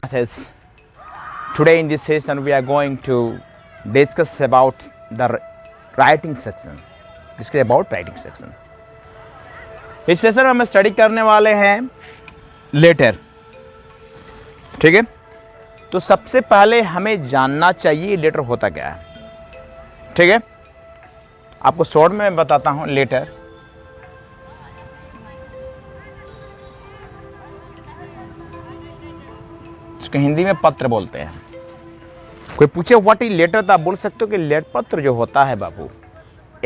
Says today in this session we are going to discuss about the writing section. Discuss about writing section. इस session में हम study करने वाले हैं letter. ठीक है, तो सबसे पहले हमें जानना चाहिए लेटर होता क्या है. ठीक है, आपको शॉर्ट में बताता हूं. लेटर इसको हिंदी में पत्र बोलते हैं. कोई पूछे व्हाट इज लेटर, तो आप बोल सकते हो कि लेटर पत्र जो होता है बाबू,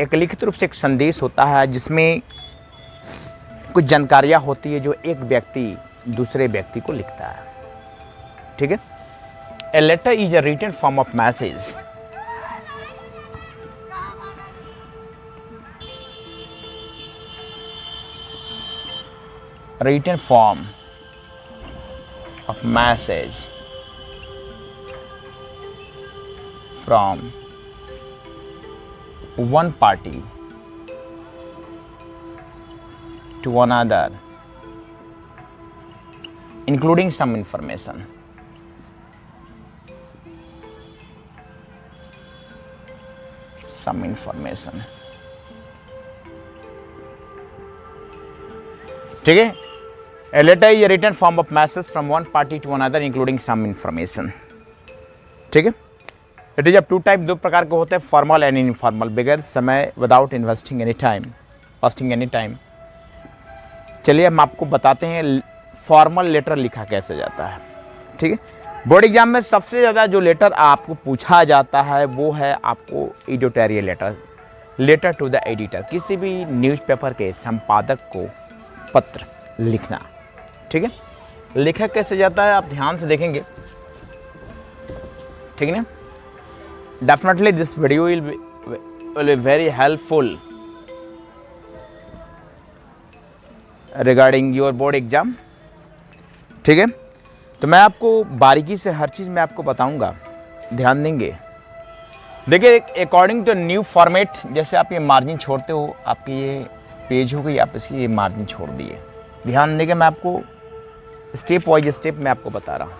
एक लिखित रूप से एक संदेश होता है जिसमें कुछ जानकारियां होती है जो एक व्यक्ति दूसरे व्यक्ति को लिखता है. ठीक है, a letter is a written form of message. Written form of message from one party to another, including some information. ठीक है, A letter is a written form of message from one party to another including some information. ठीक है, it is of two types, दो प्रकार के होते हैं, formal and informal. बगैर समय, विदाउट इन्वेस्टिंग एनी टाइम. चलिए हम आपको बताते हैं फॉर्मल लेटर लिखा कैसे जाता है. ठीक है, बोर्ड एग्जाम में सबसे ज़्यादा जो लेटर आपको पूछा जाता है वो है आपको editorial letter. Letter to the editor, किसी भी न्यूज़पेपर के संपादक को पत्र लिखना. ठीक है, लिखा कैसे जाता है आप ध्यान से देखेंगे. ठीक है ना, definitely this video will be very helpful regarding your board exam. ठीक है, तो मैं आपको बारीकी से हर चीज़ मैं आपको बताऊंगा, ध्यान देंगे. देखिए, अकॉर्डिंग टू न्यू फॉर्मेट, जैसे आप ये मार्जिन छोड़ते हो, आपकी ये पेज हो गई, आप इसकी ये मार्जिन छोड़ दिए. ध्यान देंगे, मैं आपको स्टेप वाइज स्टेप मैं आपको बता रहा हूँ.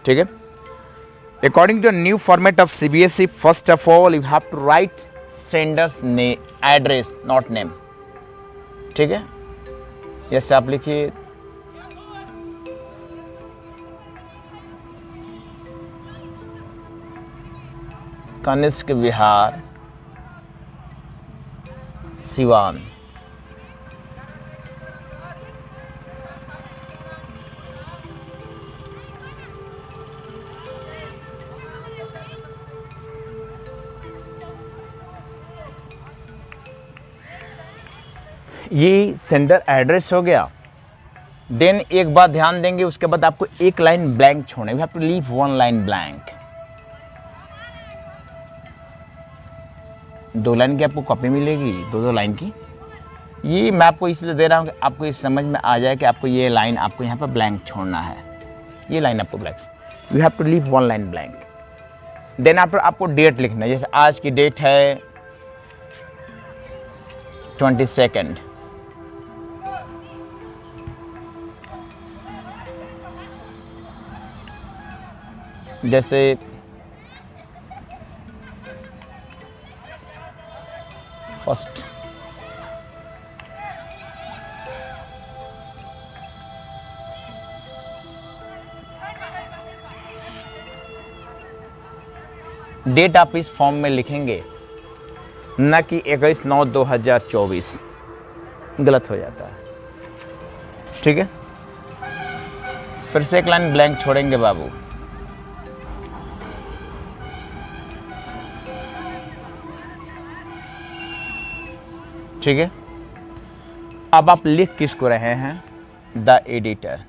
ठीक है, according to new format of CBSE, first of all you have to write sender's address, not name. ठीक है, जैसे आप लिखिए कनिष्क विहार, सिवान. ये सेंडर एड्रेस हो गया. देन एक बात ध्यान देंगे, उसके बाद आपको एक लाइन ब्लैंक छोड़ना. You have to leave one line blank. दो लाइन की आपको कॉपी मिलेगी, दो लाइन की. ये मैं आपको इसलिए दे रहा हूँ कि आपको इस समझ में आ जाए कि आपको ये लाइन आपको यहाँ पर ब्लैंक छोड़ना है. ये लाइन आपको blank, you have to leave one line blank. Then after आपको डेट लिखना है. जैसे आज की डेट है 22. जैसे फर्स्ट, डेट आप इस फॉर्म में लिखेंगे, न कि 21/9/2024. गलत हो जाता है. ठीक है, फिर से एक लाइन ब्लैंक छोड़ेंगे बाबू. ठीक है, अब आप लिख किसको रहे हैं? The editor.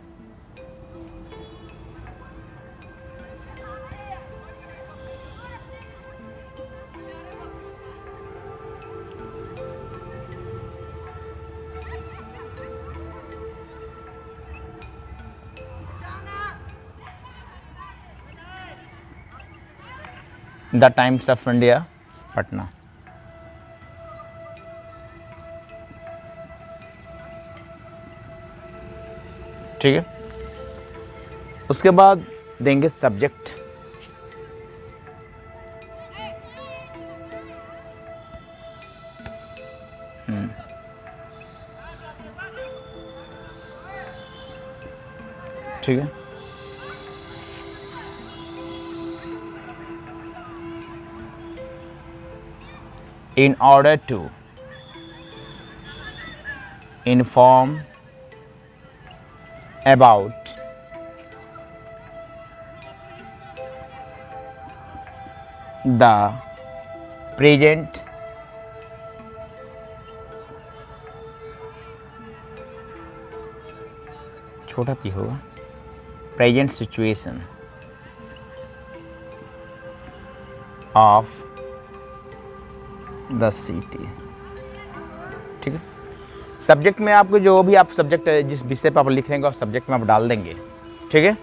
The times of India, Patna. ठीक है, उसके बाद देंगे सब्जेक्ट। ठीक है, in order to inform about the present छोटा पी होगा, present situation of the city. ठीक है, सब्जेक्ट में आपको जो भी आप सब्जेक्ट जिस विषय पर आप लिख रहे हैं उस सब्जेक्ट में आप डाल देंगे। ठीक है,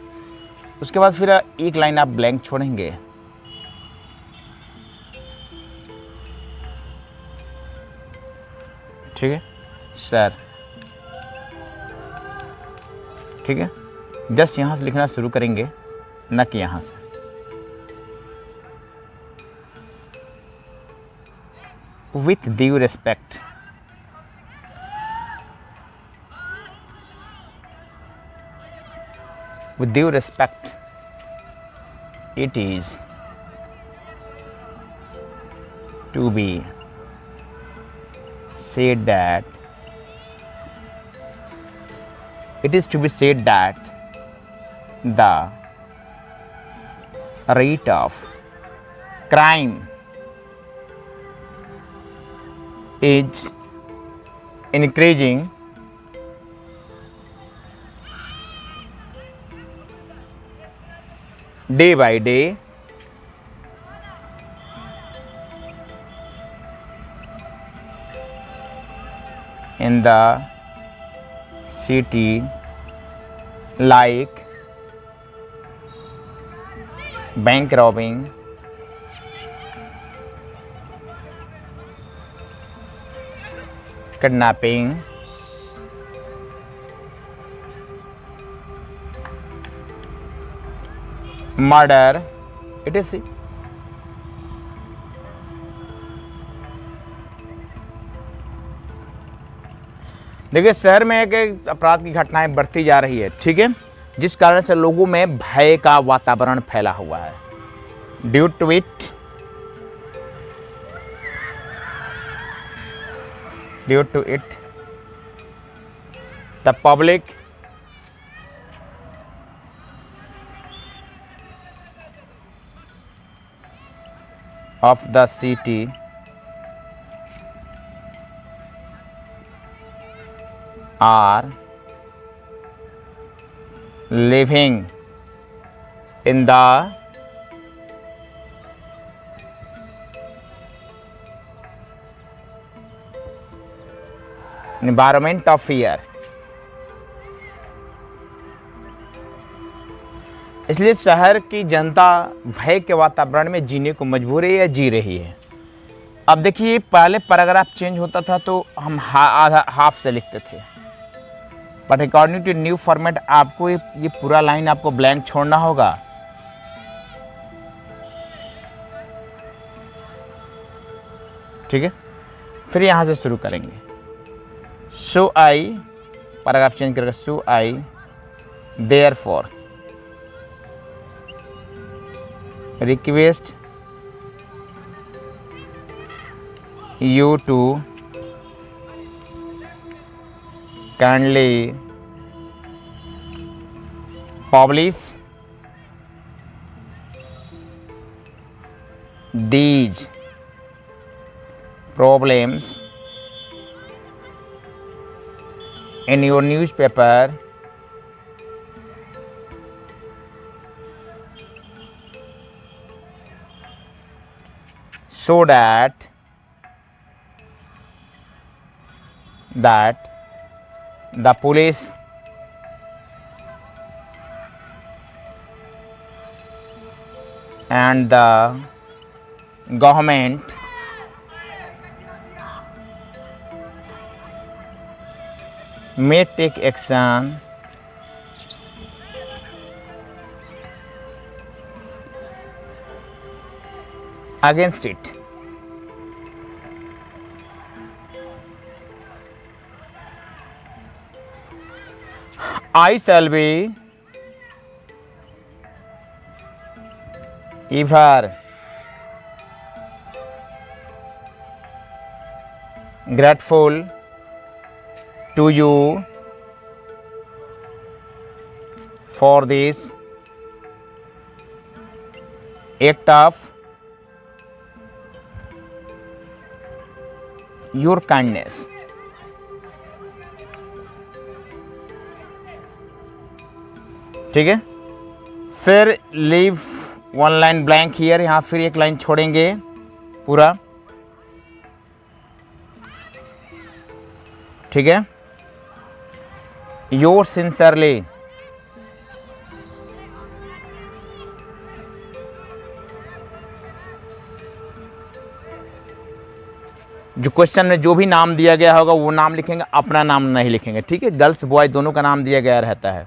उसके बाद फिर एक लाइन आप ब्लैंक छोड़ेंगे। ठीक है सर, ठीक है, जस्ट यहाँ से लिखना शुरू करेंगे, न कि यहाँ से। With due respect, with due respect, it is to be said that the rate of crime is increasing day by day in the city, like bank robbing, kidnapping, murder, etc. देखिए, शहर में एक अपराध की घटनाएं बढ़ती जा रही है। ठीक है, जिस कारण से लोगों में भय का वातावरण फैला हुआ है। Due to it the public of the city are living in the environment of fear। इसलिए शहर की जनता भय के वातावरण में जीने को मजबूर है या जी रही है। अब देखिए, पहले पैराग्राफ चेंज होता था तो हम आधा हाफ से लिखते थे, but according to new format आपको ये पूरा लाइन आपको ब्लैंक छोड़ना होगा। ठीक है, फिर यहां से शुरू करेंगे। सो आई, पैराग्राफ चेंज करके सो I therefore request you to kindly publish these problems in your newspaper so that the police and the government may take action against it. I shall be ever grateful to you for this act of your kindness. ठीक है, फिर leave one line blank here, यहाँ फिर एक line छोड़ेंगे पूरा, ठीक है। योर सिंसियरली, जो क्वेश्चन में जो भी नाम दिया गया होगा वो नाम लिखेंगे, अपना नाम नहीं लिखेंगे, ठीक है। गर्ल्स बॉय दोनों का नाम दिया गया रहता है।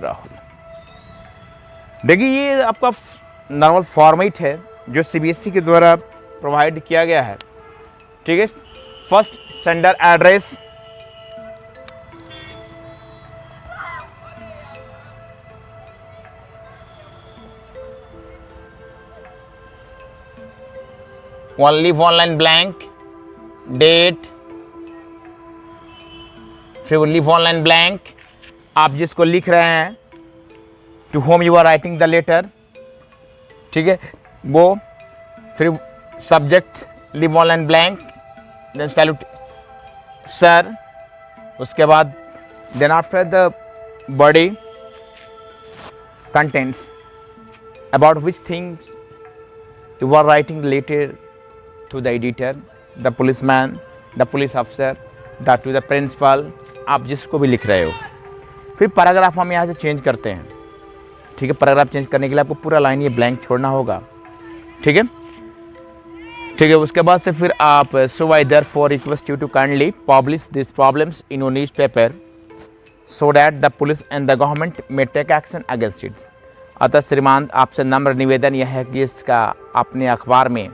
राहुल, देखिए ये आपका नॉर्मल फॉर्मेट है जो सीबीएसई के द्वारा प्रोवाइड किया गया है, ठीक है। First sender address, leave one line blank, date, फिर लीव वन लाइन ब्लैंक, आप जिसको लिख रहे हैं, to whom you are writing the letter, ठीक है, वो, फिर subject leave one line blank, then salute sir, उसके बाद then after the body contents about which things you are writing letter to the editor, the policeman, the police officer, to the principal, आप जिसको भी लिख रहे हो। फिर paragraph हम यहाँ से चेंज करते हैं, ठीक है। पैराग्राफ चेंज करने के लिए आपको पूरा लाइन ये ब्लैंक छोड़ना होगा, ठीक है, ठीक है। उसके बाद से फिर आप so I therefore request you to kindly publish this problems in your newspaper so that the police and the government may take action against its. अतः श्रीमान, आपसे नम्र निवेदन यह है कि इसका अपने अखबार में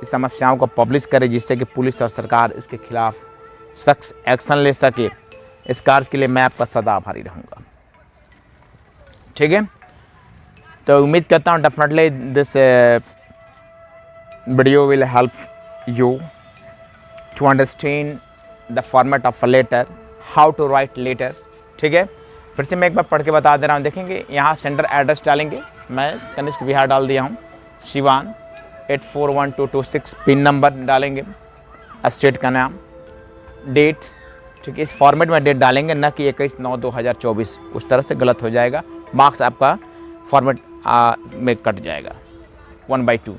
इस समस्याओं को पब्लिश करें, जिससे कि पुलिस और सरकार इसके खिलाफ सख्त एक्शन ले सके। इस कार्य के लिए मैं आपका सदा आभारी रहूँगा, ठीक है। तो उम्मीद करता हूँ definitely this video will help you to understand the format of a letter, how to write letter, ठीक है। फिर से मैं एक बार पढ़ के बता दे रहा हूँ, देखेंगे यहाँ सेंडर एड्रेस डालेंगे, मैं कनिष्क बिहार डाल दिया हूँ, शिवान 841226, पिन नंबर डालेंगे, स्टेट का नाम, डेट, ठीक है। इस फॉर्मेट में डेट डालेंगे, न कि 21/9/2024, उस तरह से गलत हो जाएगा, मार्क्स आपका फॉर्मेट में कट जाएगा 1/2।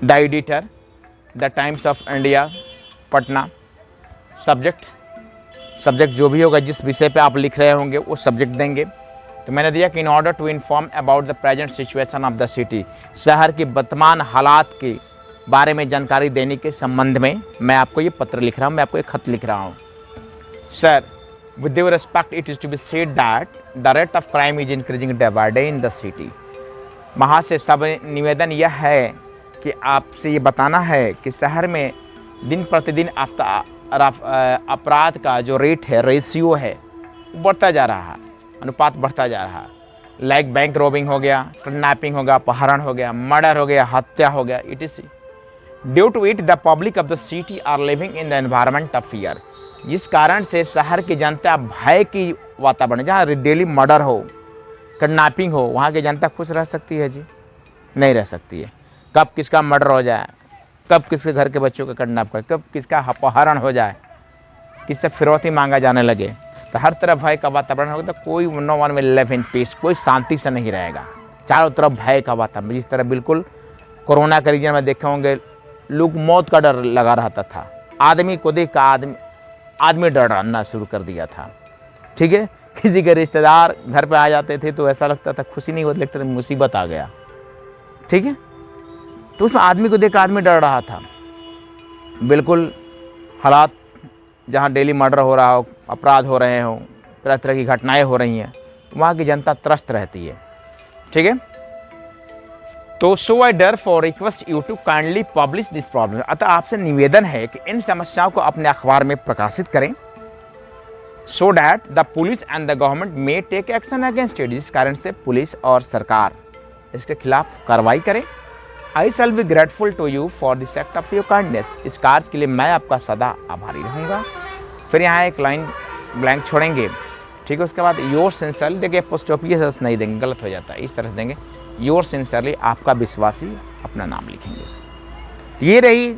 The editor, the times of India Patna, subject जो भी होगा, जिस विषय पे आप लिख रहे होंगे वो सब्जेक्ट देंगे। तो मैंने दिया कि in order to inform about the present situation of the city, शहर की वर्तमान हालात के बारे में जानकारी देने के संबंध में मैं आपको ये पत्र लिख रहा हूँ, मैं आपको एक खत लिख रहा हूँ। Sir, with due respect it is to be said that the rate of crime is increasing day by day in the city. वहाँ से सब निवेदन यह है कि आपसे ये बताना है कि शहर में दिन प्रतिदिन अपराध का जो रेट है, रेशियो है, वो बढ़ता जा रहा है, अनुपात बढ़ता जा रहा है। लाइक बैंक रॉबिंग हो गया, किडनैपिंग हो गया, अपहरण हो गया, मर्डर हो गया, हत्या हो गया, it is due to it the public of the city are living in the environment of fear. जिस कारण से शहर की जनता भय की वातावरण, जहाँ डेली मर्डर हो, किडनैपिंग हो, वहाँ की जनता खुश रह सकती है जी? नहीं रह सकती है। कब किसका मर्डर हो जाए, कब किसके घर के बच्चों का किडनैप कर, कब किसका अपहरण हो जाए, किससे फिरौती मांगा जाने लगे, तो हर तरफ भय का वातावरण होगा, तो कोई no one will live in peace, कोई शांति से नहीं रहेगा। चारों तरफ भय का वातावरण, जिस तरह बिल्कुल कोरोना के रीजन में देखे होंगे, लोग मौत का डर लगा रहता था, आदमी को देख कर आदमी डरना शुरू कर दिया था, ठीक है। किसी के रिश्तेदार घर पे आ जाते थे तो ऐसा लगता था, खुशी नहीं होती, लगता था मुसीबत आ गया, ठीक है। तो उसमें आदमी को देख आदमी डर रहा था। बिल्कुल हालात जहाँ डेली मर्डर हो रहा हो, अपराध हो रहे हो, तरह तरह की घटनाएं हो रही हैं, वहाँ की जनता त्रस्त रहती है। ठीक है। तो so I therefore request you to kindly publish this problem, अतः आपसे निवेदन है कि इन समस्याओं को अपने अखबार में प्रकाशित करें, so that the police and the government may take action against it, जिस कारण से पुलिस और सरकार इसके खिलाफ कार्रवाई करें। I shall be grateful to you for this act of your kindness, इस कार्य के लिए मैं आपका सदा आभारी रहूँगा। फिर यहाँ एक लाइन ब्लैंक छोड़ेंगे, ठीक है। उसके बाद योर सिंसियरली, देखिए पोस्टोपियस नहीं देंगे, गलत हो जाता है, इस तरह से देंगे योर सिंसियरली, आपका विश्वासी, अपना नाम लिखेंगे। ये रही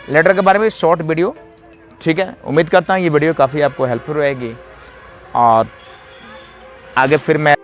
लेटर के बारे में शॉर्ट वीडियो, ठीक है। उम्मीद करता हूँ ये वीडियो काफ़ी आपको हेल्पफुल रहेगी और आगे फिर मैं